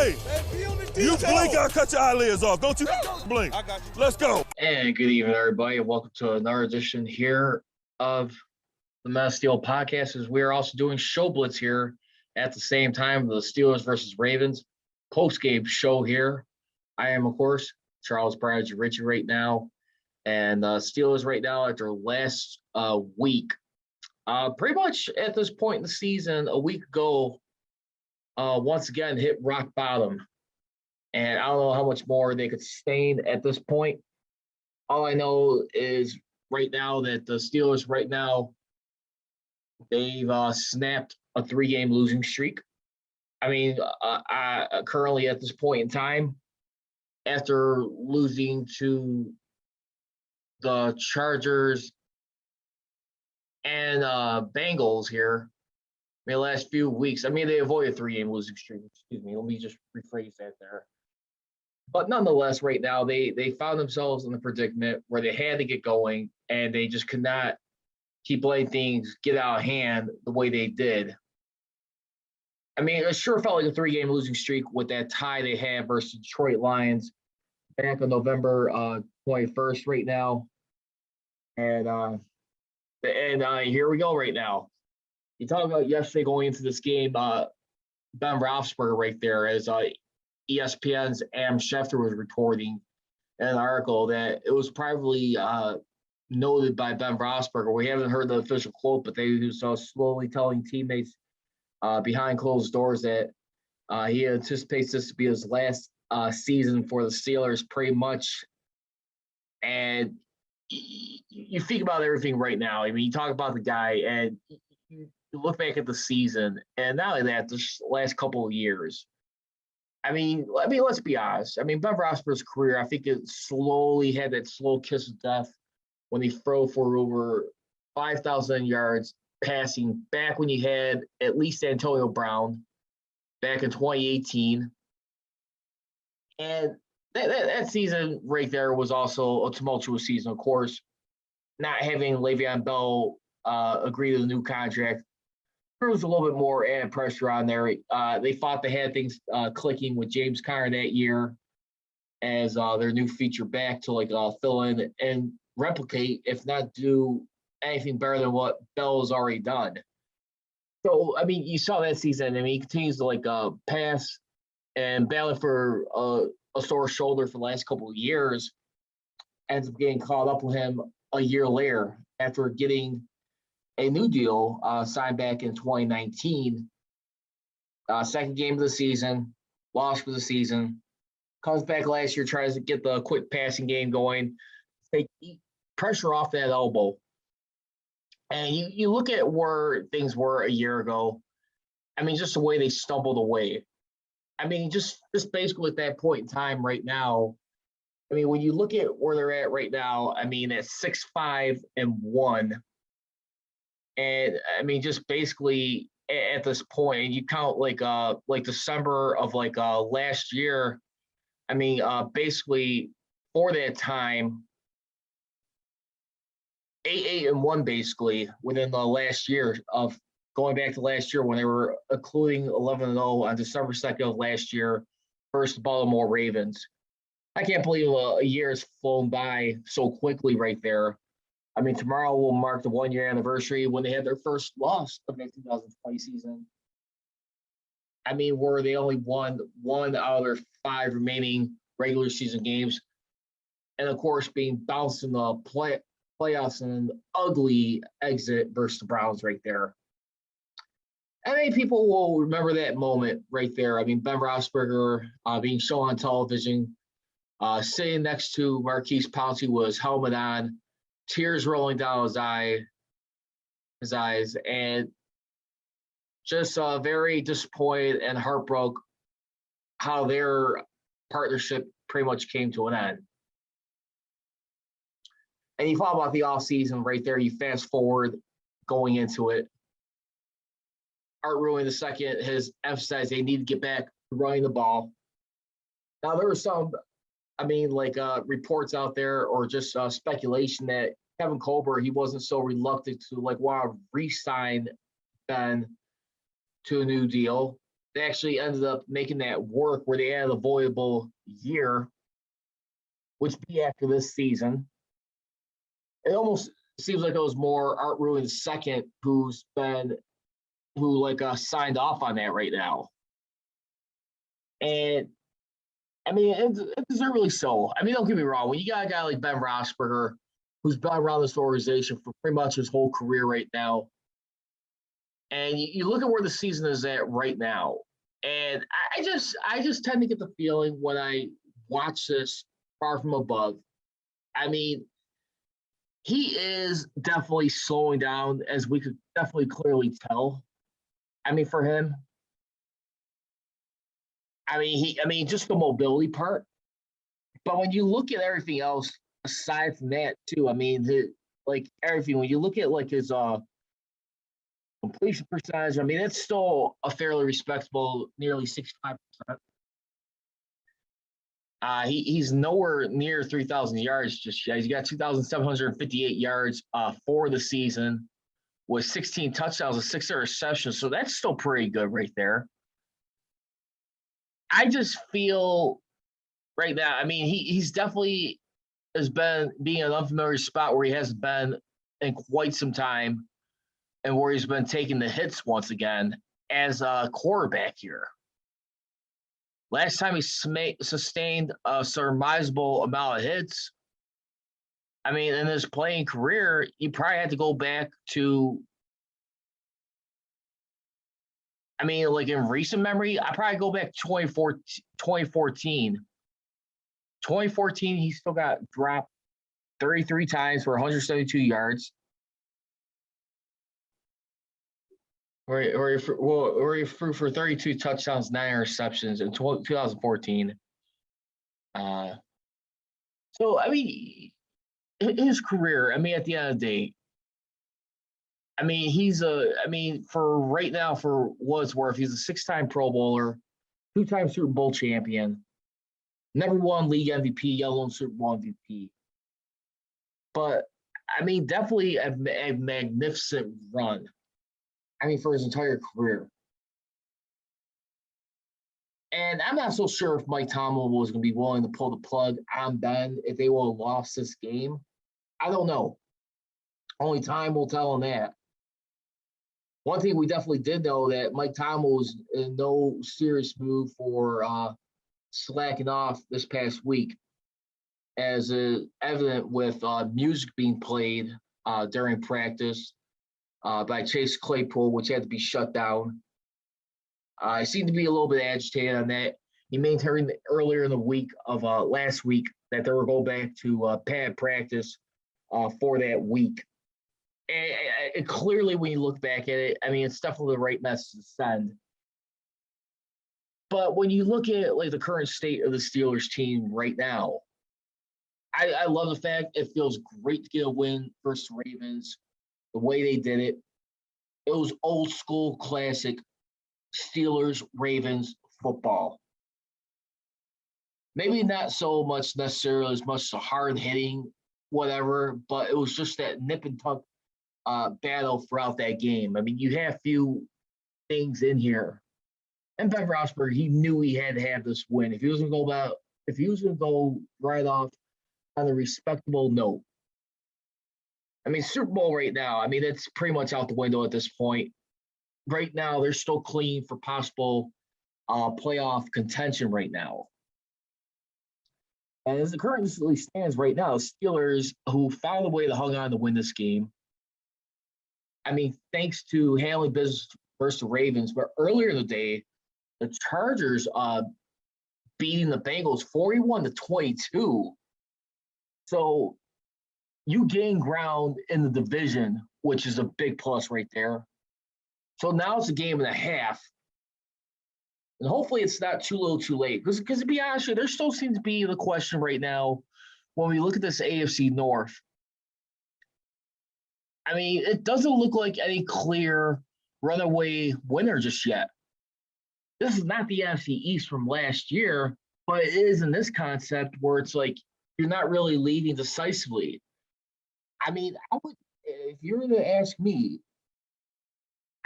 Hey, you blink, I'll cut your eyelids off. Don't you blink. I got you. Let's go. And good evening, everybody. Welcome to another edition here of the Mass Steel Podcast. As we are also doing show blitz here at the same time, the Steelers versus Ravens post-game show here. I am, of course, Charles Bradley Richie right now, and Steelers right now at their last week. Pretty much at this point in the season, a week ago, once again hit rock bottom. And I don't know how much more they could sustain at this point. All I know is right now that the Steelers right now, they've snapped a 3-game losing streak. I mean, currently at this point in time, after losing to the Chargers and Bengals here, in the last few weeks, I mean, they avoided a 3-game losing streak. Excuse me, let me just rephrase that there. But nonetheless, right now, they found themselves in a predicament where they had to get going, and they just could not keep letting things get out of hand the way they did. I mean, it sure felt like a 3-game losing streak with that tie they had versus Detroit Lions back on November 21st right now. And here we go right now. You talk about yesterday going into this game, Ben Roethlisberger right there, as ESPN's Adam Schefter was reporting in an article that it was privately noted by Ben Roethlisberger. We haven't heard the official quote, but they were slowly telling teammates behind closed doors that he anticipates this to be his last season for the Steelers pretty much. And you think about everything right now. I mean, you talk about the guy and you look back at the season, and not only that, this last couple of years. I mean, let's be honest. I mean, Ben Roethlisberger's career, I think it slowly had that slow kiss of death when he threw for over 5,000 yards passing back when you had at least Antonio Brown back in 2018. And that season right there was also a tumultuous season, of course. Not having Le'Veon Bell agree to the new contract, there was a little bit more added pressure on there. They thought they had things clicking with James Conner that year as their new feature back to fill in and replicate, if not do anything better than what Bell has already done. So, I mean, you saw that season. I mean, he continues to pass and battle for a sore shoulder for the last couple of years. Ends up getting caught up with him a year later after getting a new deal signed back in 2019. Second game of the season, lost for the season. Comes back last year, tries to get the quick passing game going, take pressure off that elbow. And you look at where things were a year ago. I mean, just the way they stumbled away. I mean, just basically at that point in time right now, I mean, when you look at where they're at right now, I mean, at 6-5-1, and I mean, just basically at this point, you count like December of last year. I mean, basically for that time, 8-1 basically within the last year of going back to last year when they were including 11-0 on December 2nd of last year versus the Baltimore Ravens. I can't believe a year has flown by so quickly right there. I mean, tomorrow will mark the 1-year anniversary when they had their first loss of the 2020 season. I mean, where they only won 1 out of their 5 remaining regular season games. And, of course, being bounced in the playoffs and an ugly exit versus the Browns right there. I mean, people will remember that moment right there. I mean, Ben Roethlisberger being shown on television, sitting next to Marquise Pouncey with his helmet on, tears rolling down his eyes, and just very disappointed and heartbroken how their partnership pretty much came to an end. And you thought about the offseason right there. You fast forward going into it. Art Rowan II has emphasized they need to get back to running the ball. Now, there were some, reports out there or just speculation that Kevin Colbert, he wasn't so reluctant to want to re-sign Ben to a new deal. they actually ended up making that work where they had a avoidable year, which be after this season. It almost seems like it was more Art Ruin's second who signed off on that right now. And I mean, it's deservedly so. I mean, don't get me wrong. When you got a guy like Ben Roethlisberger, who's been around this organization for pretty much his whole career right now, and you look at where the season is at right now, and I just tend to get the feeling when I watch this far from above. I mean, he is definitely slowing down, as we could definitely clearly tell. I mean, for him, just the mobility part. But when you look at everything else aside from that, too, I mean, everything. When you look at his completion percentage, I mean, it's still a fairly respectable, nearly 65%. He's nowhere near 3,000 yards just yet. He's got 2,758 yards for the season with 16 touchdowns and 6 interceptions. So that's still pretty good right there. I just feel right now, I mean, he's definitely has been being an unfamiliar spot where he hasn't been in quite some time and where he's been taking the hits once again as a quarterback here. Last time he sustained a surmisable amount of hits, I mean, in his playing career, you probably had to go back to, I mean, like in recent memory, I probably go back to 2014. 2014, he still got dropped 33 times for 172 yards. Or he threw for 32 touchdowns, 9 interceptions in 2014. So, I mean, his career, I mean, at the end of the day, I mean, for right now, for what it's worth, he's a 6-time Pro Bowler, 2-time Super Bowl champion, never won league MVP, yet alone Super Bowl MVP. But, I mean, definitely a magnificent run. I mean, for his entire career. And I'm not so sure if Mike Tomlin was going to be willing to pull the plug on Ben if they would have lost this game. I don't know. Only time will tell on that. One thing we definitely did know that Mike Tomlin was in no serious move for slacking off this past week, as is evident with music being played during practice by Chase Claypool, which had to be shut down. I seemed to be a little bit agitated on that. He maintained earlier in the week of last week that they were going back to pad practice for that week. And clearly, when you look back at it, I mean, it's definitely the right message to send. But when you look at the current state of the Steelers team right now, I love the fact it feels great to get a win versus the Ravens. The way they did it, it was old school, classic Steelers Ravens football. Maybe not so much necessarily as much the hard hitting, whatever, but it was just that nip and tuck battle throughout that game. I mean, you have few things in here. And Ben Roethlisberger, he knew he had to have this win. If he was going to go right off on a respectable note. I mean, Super Bowl right now, I mean, it's pretty much out the window at this point. Right now, they're still clean for possible playoff contention right now. And as it currently stands right now, Steelers, who found a way to hang on to win this game, I mean, thanks to handling business versus the Ravens, but earlier in the day, the Chargers beating the Bengals 41-22. So you gain ground in the division, which is a big plus right there. So now it's a game and a half. And hopefully it's not too little too late. Because to be honest with you, there still seems to be the question right now when we look at this AFC North. I mean, it doesn't look like any clear runaway winner just yet. This is not the NFC East from last year, but it is in this concept where it's like you're not really leading decisively. I mean, if you were to ask me,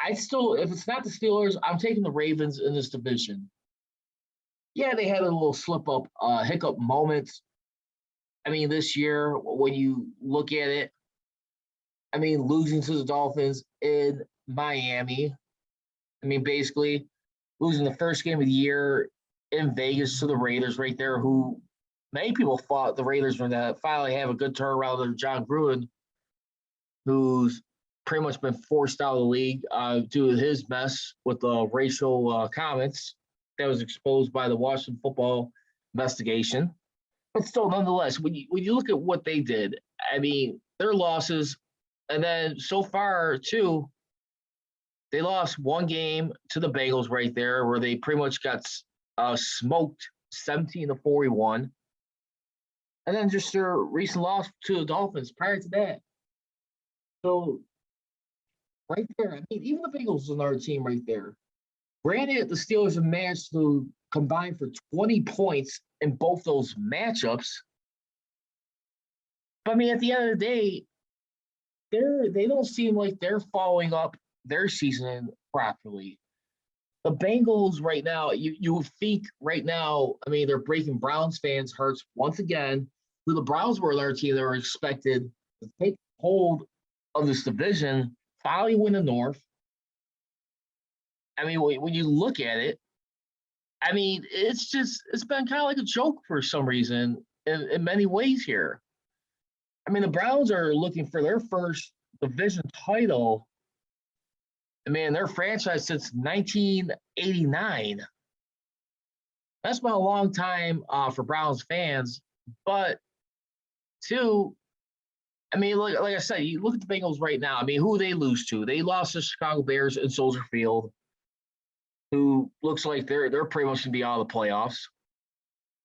if it's not the Steelers, I'm taking the Ravens in this division. Yeah, they had a little slip up, hiccup moments. I mean, this year, when you look at it, I mean, losing to the Dolphins in Miami. I mean, basically losing the first game of the year in Vegas to the Raiders right there, who many people thought the Raiders were going to finally have a good turnaround under John Gruden, who's pretty much been forced out of the league due to his mess with the racial comments that was exposed by the Washington football investigation. But still, nonetheless, when you look at what they did, I mean, their losses, and then so far, too, they lost one game to the Bengals right there, where they pretty much got smoked 17-41. And then just their recent loss to the Dolphins prior to that. So, right there, I mean, even the Bengals is another team right there. Granted, the Steelers have managed to combine for 20 points in both those matchups. But, I mean, at the end of the day, they don't seem like they're following up their season properly. The Bengals right now, you think right now, I mean, they're breaking Browns fans' hearts once again. Who the Browns were their team that were expected to take hold of this division, finally win the North. I mean, when you look at it, I mean, it's been kind of like a joke for some reason in many ways here. I mean, the Browns are looking for their first division title. I mean, their franchise since 1989. That's been a long time for Browns fans. But, two, I mean, like I said, you look at the Bengals right now. I mean, who they lose to? They lost to Chicago Bears in Soldier Field, who looks like they're pretty much going to be out of the playoffs.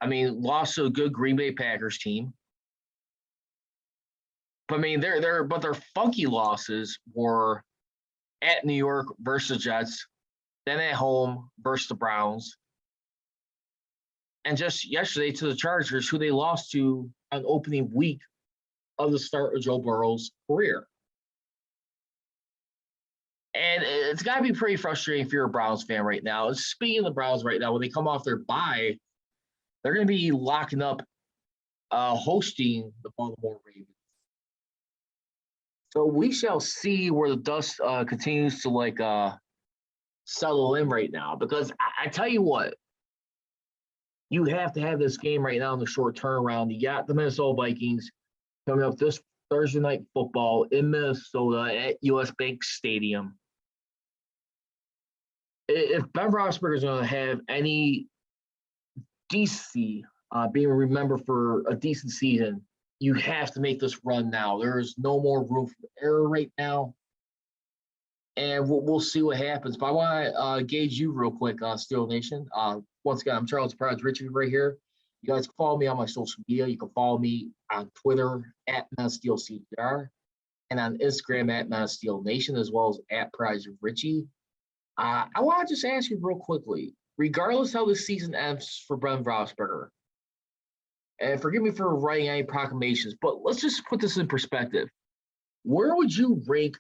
I mean, lost to a good Green Bay Packers team. But, I mean, their funky losses were at New York versus Jets, then at home versus the Browns, and just yesterday to the Chargers, who they lost to on opening week of the start of Joe Burrow's career. And it's got to be pretty frustrating if you're a Browns fan right now. Speaking of the Browns right now, when they come off their bye, they're going to be locking up hosting the Baltimore Ravens. So we shall see where the dust continues to settle in right now. Because I tell you what, you have to have this game right now in the short turnaround. You got the Minnesota Vikings coming up this Thursday night football in Minnesota at US Bank Stadium. If Ben Roethlisberger is going to have any decency, being remembered for a decent season, you have to make this run now. There is no more room for error right now. And we'll see what happens. But I want to gauge you real quick, Steel Nation. Once again, I'm Charles Pride Richie right here. You guys can follow me on my social media. You can follow me on Twitter at MassSteelCPR and on Instagram at MassSteelNation, as well as at Pride Richie. I want to just ask you real quickly, regardless how this season ends for Ben Roethlisberger, and forgive me for writing any proclamations, but let's just put this in perspective. Where would you rank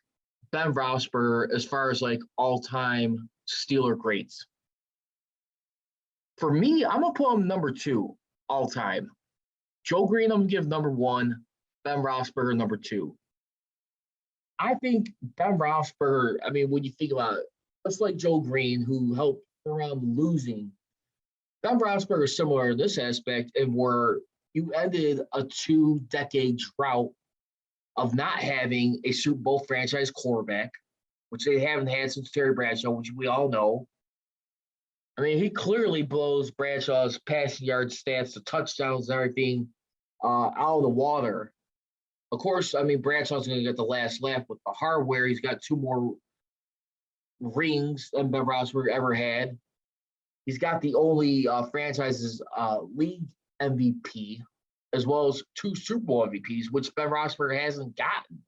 Ben Roethlisberger as far as all-time Steeler greats? For me, I'm going to put him number 2 all-time. Joe Green, I'm going to give number 1. Ben Roethlisberger, number 2. I think Ben Roethlisberger, I mean, when you think about it, just like Joe Green, who helped around losing, Ben Roethlisberger is similar in this aspect, and where you ended a 2-decade drought of not having a Super Bowl franchise quarterback, which they haven't had since Terry Bradshaw, which we all know. I mean, he clearly blows Bradshaw's passing yard stats, the touchdowns and everything out of the water. Of course, I mean, Bradshaw's going to get the last laugh with the hardware. He's got 2 more rings than Ben Roethlisberger ever had. He's got the only franchise's league MVP, as well as 2 Super Bowl MVPs, which Ben Roethlisberger hasn't gotten.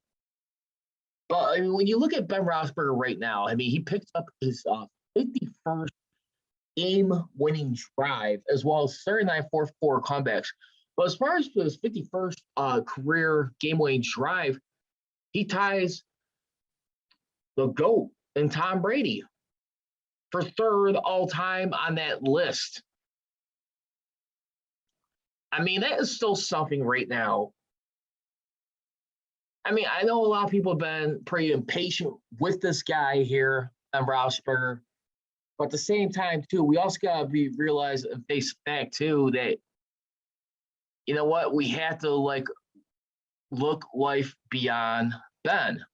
But I mean, when you look at Ben Roethlisberger right now, I mean, he picked up his 51st game-winning drive, as well as 39 fourth-quarter comebacks. But as far as his 51st career game-winning drive, he ties the GOAT and Tom Brady for third all-time on that list. I mean, that is still something right now. I mean, I know a lot of people have been pretty impatient with this guy here, Roethlisberger. But at the same time, too, we also got to realize and face the fact, too, that, you know what, we have to, like, look life beyond Ben.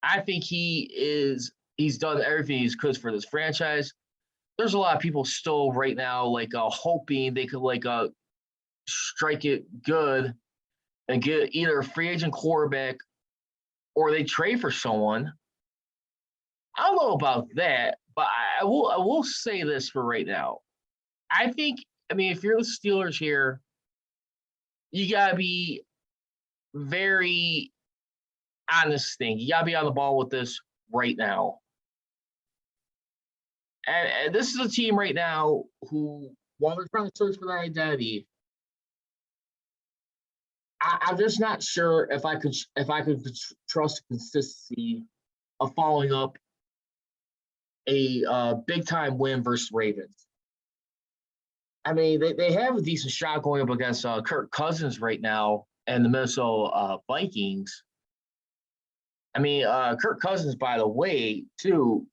I think he's done everything he could for this franchise. There's a lot of people still right now, like, hoping they could, like, strike it good and get either a free agent quarterback or they trade for someone. I don't know about that, but I will say this for right now. I mean, if you're the Steelers here, you gotta be very honest thing. You gotta be on the ball with this right now. And this is a team right now who, while they're trying to search for their identity, I'm just not sure if I could trust the consistency of following up a big time win versus Ravens. I mean, they have a decent shot going up against Kirk Cousins right now and the Minnesota Vikings. I mean, Kirk Cousins, by the way, too,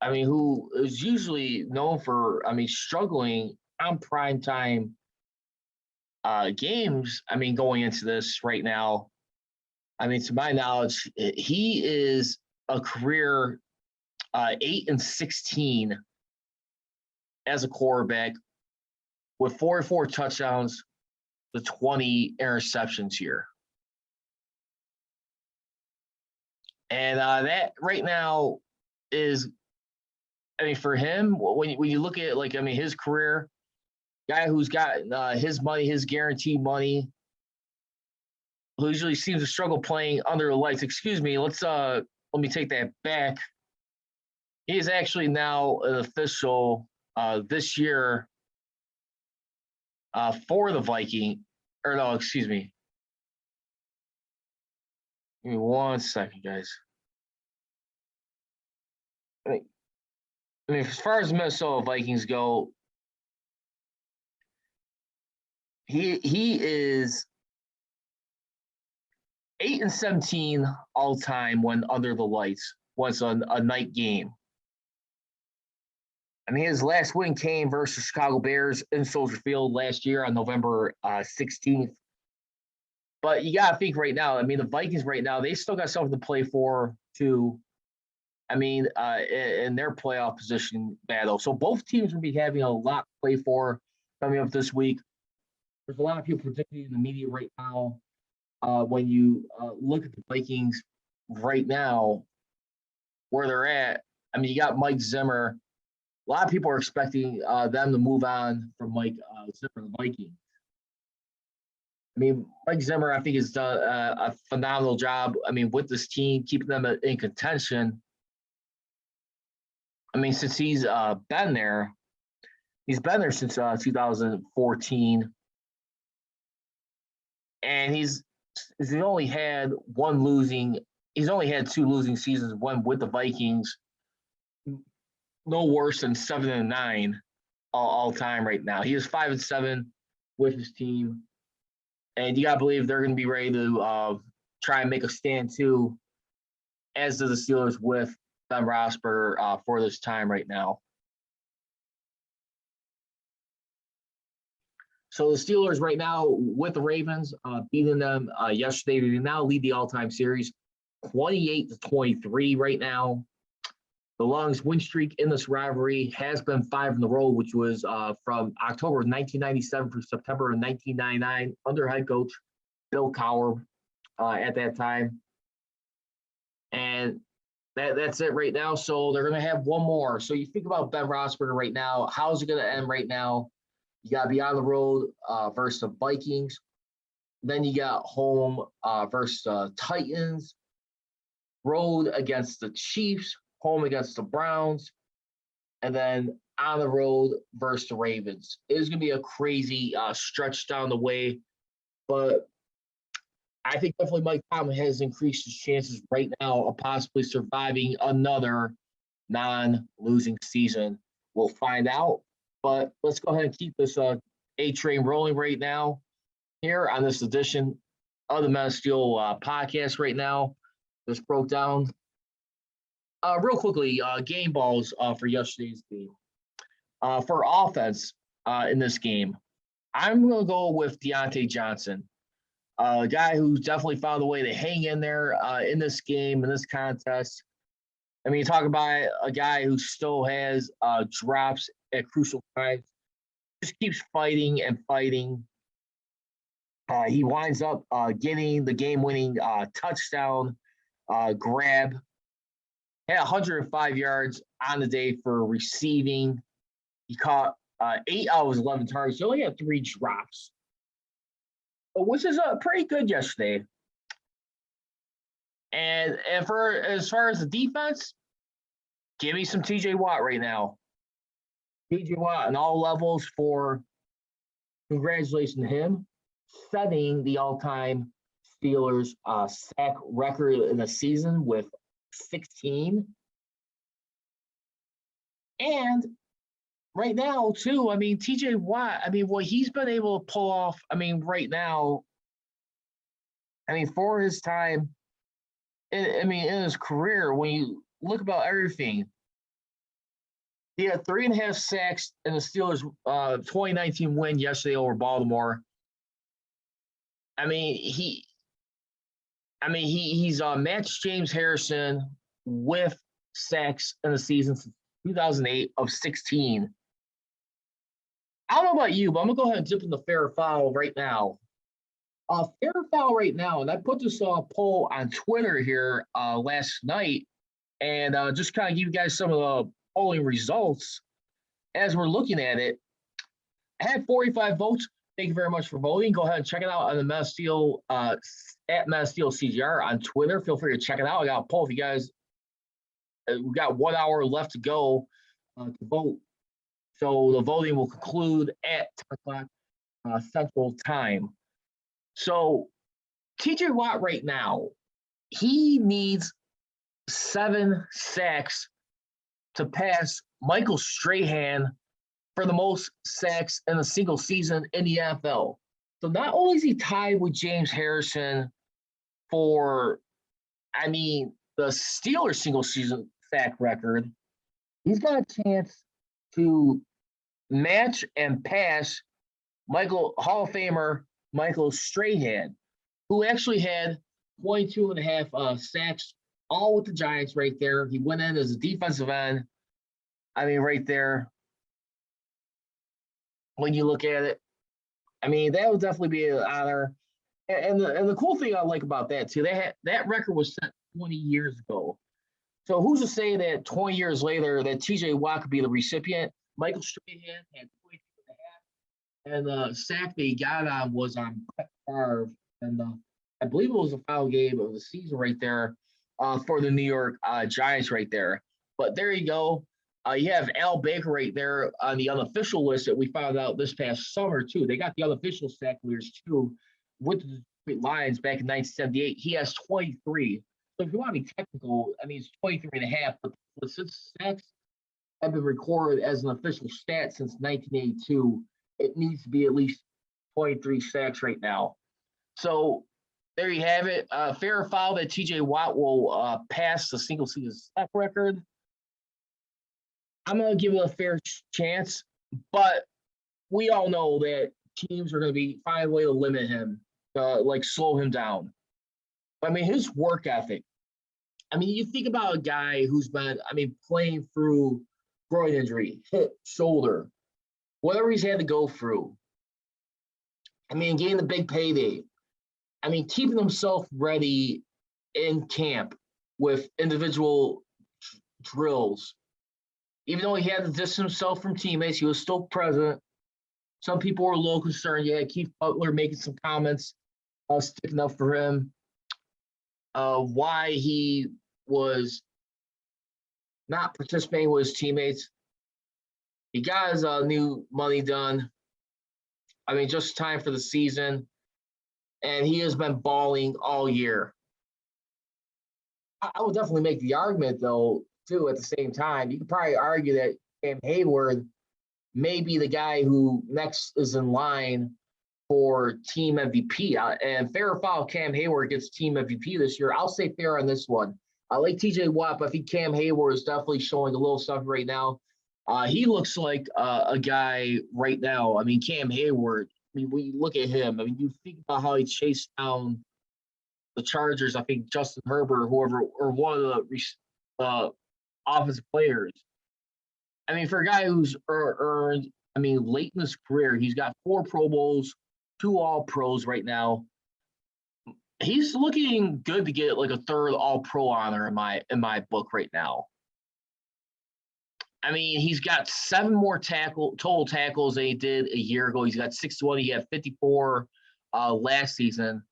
I mean, who is usually known for, I mean, struggling on primetime games. I mean, going into this right now, I mean, to my knowledge, he is a career 8-16 as a quarterback with 44 touchdowns to 20 interceptions here. And that right now is, I mean, for him, when you look at, like, I mean, his career, guy who's got his money, his guaranteed money, who usually seems to struggle playing under the lights. Excuse me, let me take that back. He is actually now an official this year for the Viking. Or no, excuse me. Give me 1 second, guys. I mean, as far as Minnesota Vikings go, he is 8-17 all time when under the lights was a night game. I mean, his last win came versus Chicago Bears in Soldier Field last year on November 16th. But you got to think right now, I mean, the Vikings right now, they still got something to play for, too. I mean, in their playoff position battle. So both teams will be having a lot to play for coming up this week. There's a lot of people predicting in the media right now. When you look at the Vikings right now, where they're at, I mean, you got Mike Zimmer. A lot of people are expecting them to move on from Mike Zimmer, the Vikings. I mean, Mike Zimmer, I think, has done a phenomenal job, I mean, with this team, keeping them in contention. I mean, since he's been there since 2014. And he's only had two losing seasons, one with the Vikings, no worse than 7-9 all time right now. He is 5-7 with his team. And you got to believe they're going to be ready to try and make a stand, too, as do the Steelers with Ben Roethlisberger for this time right now. So the Steelers right now with the Ravens beating them yesterday. They now lead the all-time series 28-23 right now. The longest win streak in this rivalry has been 5 in a row, which was from October of 1997 through September of 1999 under head coach Bill Cowher at that time. And that's it right now. So they're going to have one more. So you think about Ben Roethlisberger right now. How's it going to end right now? You got to be on the road versus the Vikings. Then you got home versus the Titans. Road against the Chiefs. Home against the Browns. And then on the road versus the Ravens. It is going to be a crazy stretch down the way. But I think definitely Mike Tomlin has increased his chances right now of possibly surviving another non-losing season. We'll find out. But let's go ahead and keep this A train rolling right now here on this edition of the Men of Steel podcast right now. Just broke down real quickly game balls for yesterday's game. For offense in this game, I'm going to go with Deontay Johnson, a guy who's definitely found a way to hang in there in this game, in this contest. I mean, you talk about a guy who still has drops at crucial times, just keeps fighting and fighting. He winds up getting the game-winning touchdown grab. Had 105 yards on the day for receiving. He caught 8 out of his 11 targets. He only had 3 drops, which is pretty good yesterday. And for as far as the defense, give me some TJ Watt right now. TJ Watt on all levels for congratulations to him, setting the all-time Steelers sack record in the season with 16. And right now, too, I mean, TJ Watt, I mean, what he's been able to pull off, I mean, right now, I mean, for his time, in his career, when you look about everything, he had 3.5 sacks in the Steelers' 2019 win yesterday over Baltimore. He's matched James Harrison with sacks in the season since 2008 of 16. I don't know about you, but I'm gonna go ahead and dip in the fair or foul right now. Fair or foul right now, and I put this poll on Twitter here last night, and just kind of give you guys some of the polling results as we're looking at it. I had 45 votes. Thank you very much for voting. Go ahead and check it out on the Men of Steel at Men of Steel CGR on Twitter. Feel free to check it out. I got a poll if you guys. We've got 1 hour left to go to vote. So the voting will conclude at 10 o'clock Central Time. So TJ Watt right now, he needs 7 sacks to pass Michael Strahan for the most sacks in a single season in the NFL. So not only is he tied with James Harrison for, the Steelers single season sack record, he's got a chance to match and pass Hall of Famer Michael Strahan, who actually had 22.5 sacks, all with the Giants right there. He went in as a defensive end. Right there, when you look at it, that would definitely be an honor. And the cool thing I like about that, too, that record was set 20 years ago. So who's to say that 20 years later that TJ Watt could be the recipient? Michael Strahan had 22.5, and the sack that he got on was on Brett Favre, and I believe it was the final game of the season right there for the New York Giants right there. But there you go. You have Al Baker right there on the unofficial list that we found out this past summer, too. They got the unofficial sack leaders, too, with the Detroit Lions back in 1978. He has 23. So if you want to be technical, it's 23.5. But since sacks have been recorded as an official stat since 1982, it needs to be at least 23 sacks right now. So there you have it. Fair or foul that TJ Watt will pass the single season sack record. I'm going to give it a fair chance, but we all know that teams are going to find a way to limit him, slow him down. His work ethic. You think about a guy who's been, playing through groin injury, hip, shoulder, whatever he's had to go through. Getting the big payday. Keeping himself ready in camp with individual drills. Even though he had to distance himself from teammates, he was still present. Some people were a little concerned. You had Keith Butler making some comments, sticking up for him, why he was not participating with his teammates. He got his new money done. Just time for the season. and he has been balling all year. I would definitely make the argument, though, too, at the same time. You could probably argue that Cam Heyward may be the guy who next is in line for team MVP. And fair or foul, Cam Heyward gets team MVP this year. I'll say fair on this one. I like TJ Watt, but I think Cam Heyward is definitely showing a little stuff right now. He looks like a guy right now. I mean, Cam Heyward, I mean, when you look at him, I mean, you think about how he chased down the Chargers, I think Justin Herbert, whoever, or one of the offensive players. I mean, for a guy who's earned, I mean, late in his career, he's got 4 Pro Bowls, 2 All-Pros right now. He's looking good to get like a 3rd All-Pro honor in my book right now. I mean, he's got 7 more total tackles than he did a year ago. He's got 61. He had 54 last season.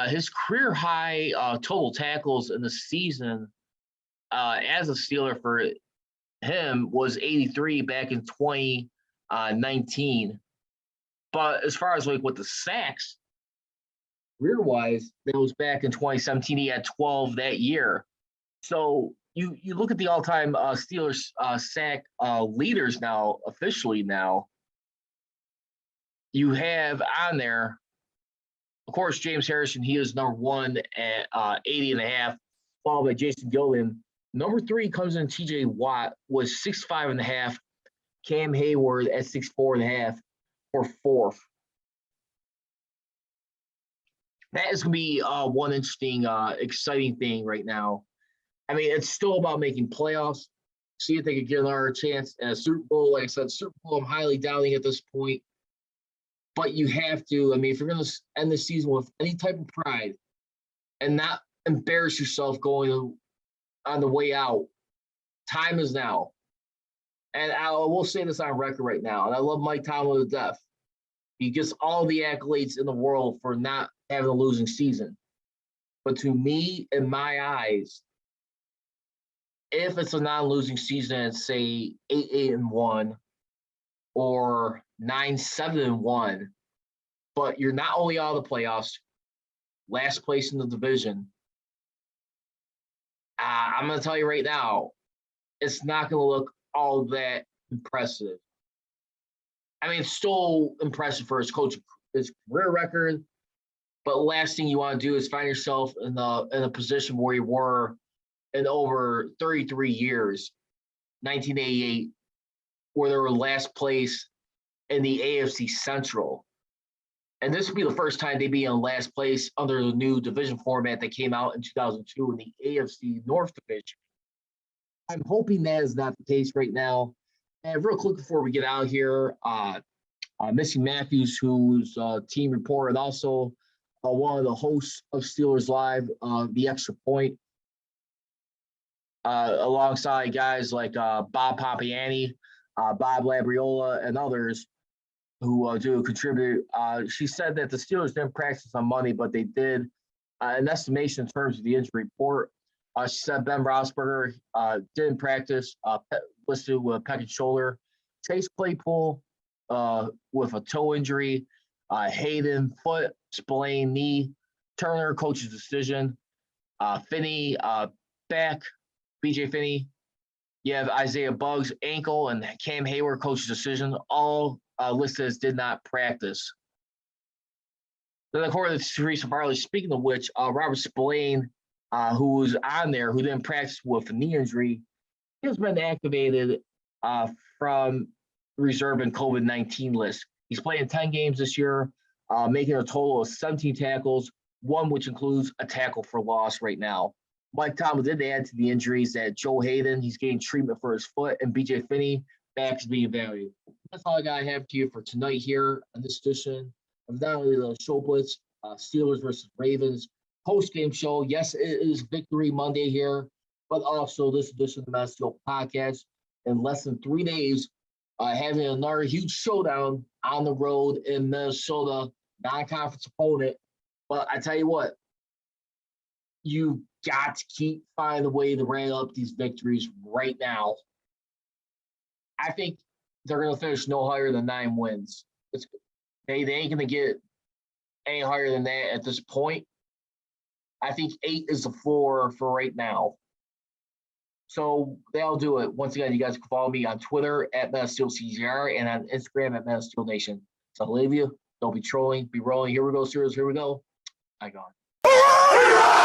His career high total tackles in the season as a Steeler for him was 83 back in 2019. But as far as like with the sacks, career-wise, that was back in 2017. He had 12 that year. So you look at the all-time Steelers sack leaders now, officially now. You have on there, of course, James Harrison. He is number 1 at 80.5, followed by Jason Gilliam. Number 3 comes in TJ Watt, was 6'5.5. Cam Heyward at 6'4.5 for 4th. That is going to be one interesting, exciting thing right now. I mean, it's still about making playoffs. See if they could get another chance at a Super Bowl. Like I said, Super Bowl, I'm highly doubting at this point. But you have to, I mean, if you're going to end the season with any type of pride and not embarrass yourself going on the way out, time is now. And I will say this on record right now, and I love Mike Tomlin to death. He gets all the accolades in the world for not having a losing season. But to me, in my eyes, if it's a non-losing season at, say, 8-1 or 9-7-1, but you're not only out of the playoffs, last place in the division, I'm going to tell you right now, it's not going to look all that impressive. I mean, it's still impressive for his career record, but last thing you want to do is find yourself in a position where you were in over 33 years, 1988, where they were last place in the AFC Central. And this would be the first time they'd be in last place under the new division format that came out in 2002 in the AFC North Division. I'm hoping that is not the case right now. And real quick before we get out here, Missy Matthews, who's a team reporter and also one of the hosts of Steelers Live, The Extra Point, alongside guys like Bob Papiani, Bob Labriola, and others who do contribute. She said that the Steelers didn't practice on Monday, but they did an estimation in terms of the injury report. She said Ben Roethlisberger didn't practice, listed with a pec and shoulder. Chase Claypool with a toe injury. Hayden, foot, Spillane, knee. Turner, coach's decision. Finney, back. BJ Finney. You have Isaiah Buggs, ankle, and Cam Heyward, coach's decision. All listed as did not practice. Then according to Teresa Farley, speaking of which, Robert Spillane, who was on there, who didn't practice with a knee injury, he has been activated from reserve and COVID-19 list. He's playing 10 games this year, making a total of 17 tackles, one which includes a tackle for loss right now. Mike Tomlin did add to the injuries that Joe Hayden, he's getting treatment for his foot, and BJ Finney, back is being evaluated. That's all I got to have to you for tonight here on this edition of not only the Show Blitz, Steelers versus Ravens post-game show. Yes, it is Victory Monday here, but also this edition of the Master Podcast in less than 3 days, having another huge showdown on the road in Minnesota, non-conference opponent. But I tell you what, you got to keep finding a way to rail up these victories right now. I think they're going to finish no higher than 9 wins. They ain't going to get any higher than that at this point. I think 8 is the floor for right now. So that'll do it. Once again, you guys can follow me on Twitter at MetaSteelCGR and on Instagram at MetaSteelNation. So I'll leave you. Don't be trolling, be rolling. Here we go, serious. Here we go. I got it.